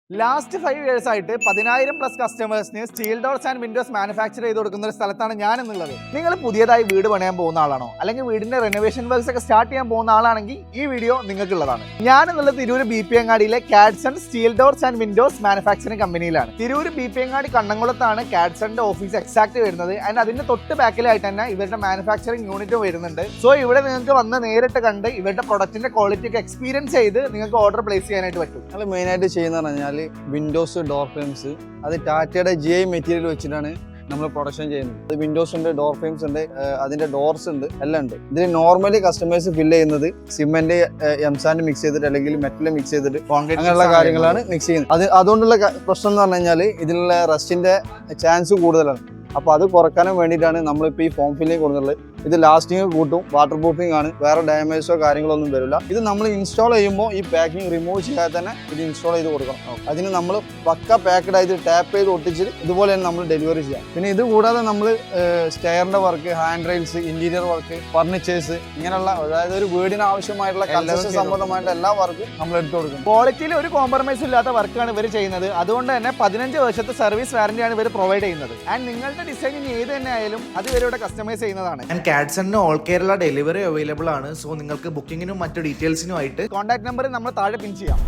Last 5 years ആയിട്ട് 10,000+ കസ്റ്റമേഴ്സിന് steel doors and Windows manufacture ചെയ്ത് കൊടുക്കുന്ന ഒരു സ്ഥലത്താണ് ഞാൻ എന്നുള്ളത്. നിങ്ങൾ പുതിയതായി വീട് പണിയാൻ പോകുന്ന ആളാണോ, അല്ലെങ്കിൽ വീടിന്റെ റെനോവേഷൻ വർക്ക്സ് ഒക്കെ സ്റ്റാർട്ട് ചെയ്യാൻ പോകുന്ന ആളാണെങ്കിൽ ഈ വീഡിയോ നിങ്ങൾക്കുള്ളതാണ്. ഞാൻ എന്നുള്ളത് തിരൂർ BP അങ്ങാടിയിലെ Kadson steel doors and windows manufacturing കമ്പനിയിലാണ്. തിരൂർ BP അങ്ങാടി കണ്ണംകുളത്താണ് കാഡ്സണിന്റെ ഓഫീസ് എക്സാക്ട് വരുന്നത്. ആൻഡ് അതിന്റെ തൊട്ട് ബാക്കിലായിട്ട് തന്നെ ഇവരുടെ മാനുഫാക്ചറിംഗ് യൂണിറ്റ് വരുന്നുണ്ട്. സോ ഇവിടെ നിങ്ങൾക്ക് വന്ന് നേരിട്ട് കണ്ട് ഇവരുടെ പ്രൊഡക്റ്റിന്റെ ക്വാളിറ്റി ഒക്കെ എക്സ്പീരിയൻസ് ചെയ്ത് നിങ്ങൾക്ക് ഓർഡർ പ്ലേസ് ചെയ്യാനായിട്ട് പറ്റും. ഞങ്ങൾ മെയിനായിട്ട് ചെയ്യുന്ന പറഞ്ഞാൽ വിൻഡോസ് ഡോർ ഫ്രെയിംസ്, അത് ടാറ്റയുടെ GI മെറ്റീരിയൽ വെച്ചിട്ടാണ് നമ്മൾ പ്രൊഡക്ഷൻ ചെയ്യുന്നത്. അത് വിൻഡോസ് ഉണ്ട്, ഡോർ ഫ്രെയിംസ് ഉണ്ട്, അതിന്റെ ഡോർസ് ഉണ്ട്, എല്ലാം ഉണ്ട്. ഇതിൽ നോർമലി കസ്റ്റമേഴ്സ് ഫില്ല് ചെയ്യുന്നത് സിമെന്റ് എംസാൻഡ് മിക്സ് ചെയ്തിട്ട് അല്ലെങ്കിൽ മെറ്റൽ മിക്സ് ചെയ്തിട്ട് അങ്ങനെയുള്ള കാര്യങ്ങളാണ് മിക്സ് ചെയ്യുന്നത്. അതുകൊണ്ടുള്ള പ്രശ്നം എന്ന് പറഞ്ഞു കഴിഞ്ഞാൽ ഇതിലുള്ള റസ്റ്റിന്റെ ചാൻസ് കൂടുതലാണ്. അപ്പോൾ അത് കുറക്കാനും വേണ്ടിയിട്ടാണ് നമ്മളിപ്പോൾ ഈ ഫോം ഫില്ലിങ് കൊടുക്കുന്നത്. ഇത് ലാസ്റ്റിങ് കൂട്ടും, വാട്ടർ പ്രൂഫിംഗ് ആണ്, വേറെ ഡാമേജോ കാര്യങ്ങളൊന്നും വരില്ല. ഇത് നമ്മൾ ഇൻസ്റ്റാൾ ചെയ്യുമ്പോൾ ഈ പാക്കിംഗ് റിമൂവ് ചെയ്യാതെ തന്നെ ഇത് ഇൻസ്റ്റാൾ ചെയ്ത് കൊടുക്കണം. അതിന് നമ്മൾ പക്ക പാക്കഡ് ആയിട്ട് ടാപ്പ് ചെയ്ത് ഒട്ടിച്ച് ഇതുപോലെ തന്നെ നമ്മൾ ഡെലിവറി ചെയ്യാം. പിന്നെ ഇത് കൂടാതെ നമ്മൾ സ്റ്റെയറിന്റെ work, hand rails, interior work, furnitures, ഇങ്ങനെയുള്ള അതായത് ഒരു വീടിന് ആവശ്യമായിട്ടുള്ള കൺസ്ട്രക്ഷൻ സംബന്ധമായിട്ട് എല്ലാ വർക്കും നമ്മൾ എടുത്തു കൊടുക്കും. ക്വാളിറ്റിയിൽ ഒരു കോംപ്രമൈസ് ഇല്ലാത്ത വർക്കാണ് ഇവർ ചെയ്യുന്നത്. അതുകൊണ്ട് തന്നെ 15 വർഷത്തെ സർവീസ് വാറന്റിയാണ് ഇവർ പ്രൊവൈഡ് ചെയ്യുന്നത്. ആൻഡ് നിങ്ങളുടെ ഡിസൈനിങ് ഏത് തന്നെ ആയാലും അത് ഇവരുടെ കസ്റ്റമൈസ് ചെയ്യുന്നതാണ്. കാഡ്സണിന് ഓൾ കേരള ഡെലിവറി അവൈലബിൾ ആണ്. സോ നിങ്ങൾക്ക് ബുക്കിങ്ങിനും മറ്റു ഡീറ്റെയിൽസിനും ആയിട്ട് കോൺടാക്ട് നമ്പർ നമ്മൾ താഴെ പിൻ ചെയ്യാം.